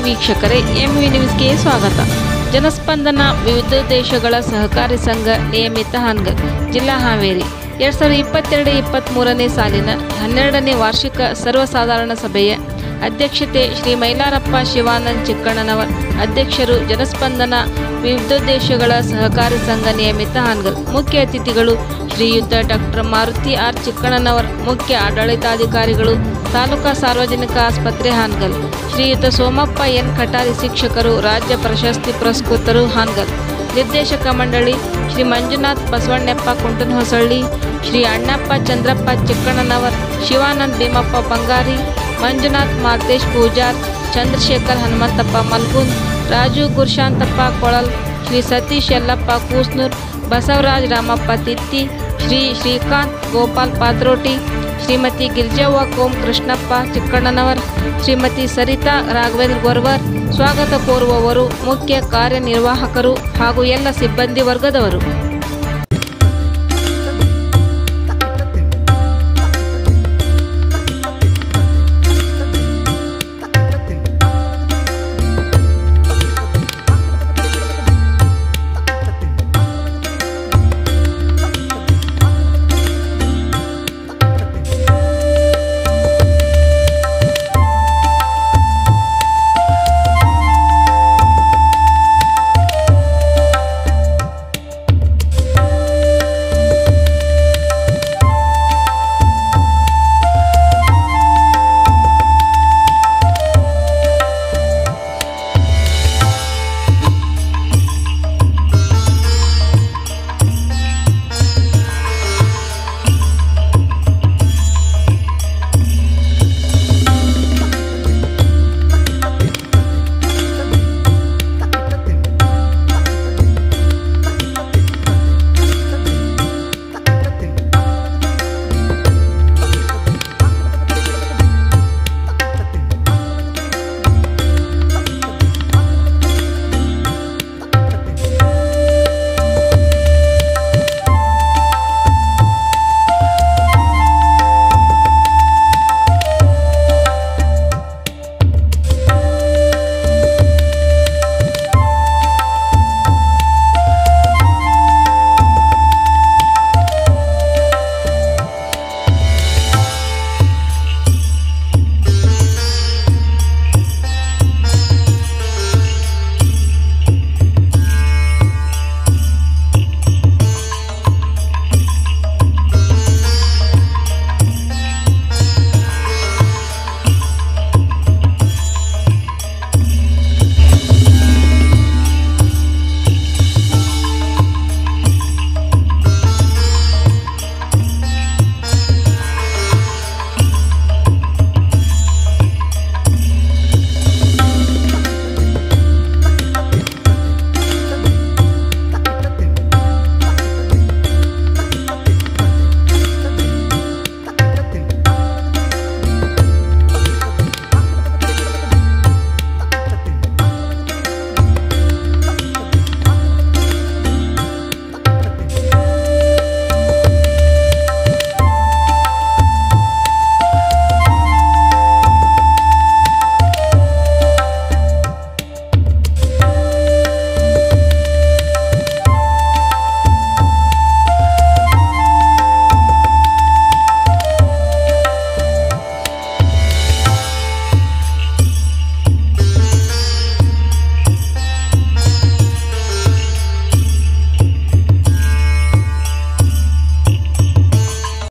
ವೀಕ್ಷಕರೇ, ಎಂವಿ ನ್ಯೂಸ್ಗೆ ಸ್ವಾಗತ. ಜನಸ್ಪಂದನ ವಿವಿಧೋದ್ದೇಶಗಳ ಸಹಕಾರಿ ಸಂಘ ನಿಯಮಿತ ಹಾನಗಲ್, ಜಿಲ್ಲಾ ಹಾವೇರಿ 2022-23ನೇ ಸಾಲಿನ 12ನೇ ವಾರ್ಷಿಕ ಸರ್ವಸಾಧಾರಣ ಸಭೆಯ ಅಧ್ಯಕ್ಷತೆ ಶ್ರೀ ಮೈಲಾರಪ್ಪ ಶಿವಾನಂದ ಚಿಕ್ಕಣ್ಣನವರ್, ಅಧ್ಯಕ್ಷರು, ಜನಸ್ಪಂದನ ವಿವಿಧೋದ್ದೇಶಗಳ ಸಹಕಾರಿ ಸಂಘ ನಿಯಮಿತ ಹಾನಗಲ್. ಮುಖ್ಯ ಅತಿಥಿಗಳು ಶ್ರೀಯುತ ಡಾಕ್ಟರ್ ಮಾರುತಿ ಆರ್ ಚಿಕ್ಕಣ್ಣನವರ್, ಮುಖ್ಯ ಆಡಳಿತಾಧಿಕಾರಿಗಳು, ತಾಲೂಕಾ ಸಾರ್ವಜನಿಕ ಆಸ್ಪತ್ರೆ ಹಾನಗಲ್. ಶ್ರೀಯುತ ಸೋಮಪ್ಪ ಎನ್ ಕಟಾರಿ, ಶಿಕ್ಷಕರು, ರಾಜ್ಯ ಪ್ರಶಸ್ತಿ ಪುರಸ್ಕೃತರು ಹಾನಗಲ್. ನಿರ್ದೇಶಕ ಮಂಡಳಿ ಶ್ರೀ ಮಂಜುನಾಥ್ ಬಸವಣ್ಣಪ್ಪ ಕುಂಟನಹೊಸಳ್ಳಿ, ಶ್ರೀ ಅಣ್ಣಪ್ಪ ಚಂದ್ರಪ್ಪ ಚಿಕ್ಕಣ್ಣನವರ್, ಶಿವಾನಂದ್ ಭೀಮಪ್ಪ ಬಂಗಾರಿ, ಮಂಜುನಾಥ್ ಮಾಲ್ತೇಶ್ ಪೂಜಾರ್, ಚಂದ್ರಶೇಖರ್ ಹನುಮಂತಪ್ಪ ಮಲ್ಗುನ್, ರಾಜು ಗುರುಶಾಂತಪ್ಪ ಕೊಳಲ್, ಶ್ರೀ ಸತೀಶ್ ಯಲ್ಲಪ್ಪ ಕೂಸ್ನೂರ್, ಬಸವರಾಜ್ ರಾಮಪ್ಪ ತಿತ್ತಿ, ಶ್ರೀ ಶ್ರೀಕಾಂತ್ ಗೋಪಾಲ್ ಪಾತ್ರೋಟಿ, ಶ್ರೀಮತಿ ಗಿರಿಜವ್ವ ಕೋಂ ಕೃಷ್ಣಪ್ಪ ಚಿಕ್ಕಣ್ಣನವರ್, ಶ್ರೀಮತಿ ಸರಿತಾ ರಾಘವೇಂದ್ರ ಗೊರ್ವರ್. ಸ್ವಾಗತ ಕೋರುವವರು ಮುಖ್ಯ ಕಾರ್ಯನಿರ್ವಾಹಕರು ಹಾಗೂ ಎಲ್ಲ ಸಿಬ್ಬಂದಿ ವರ್ಗದವರು.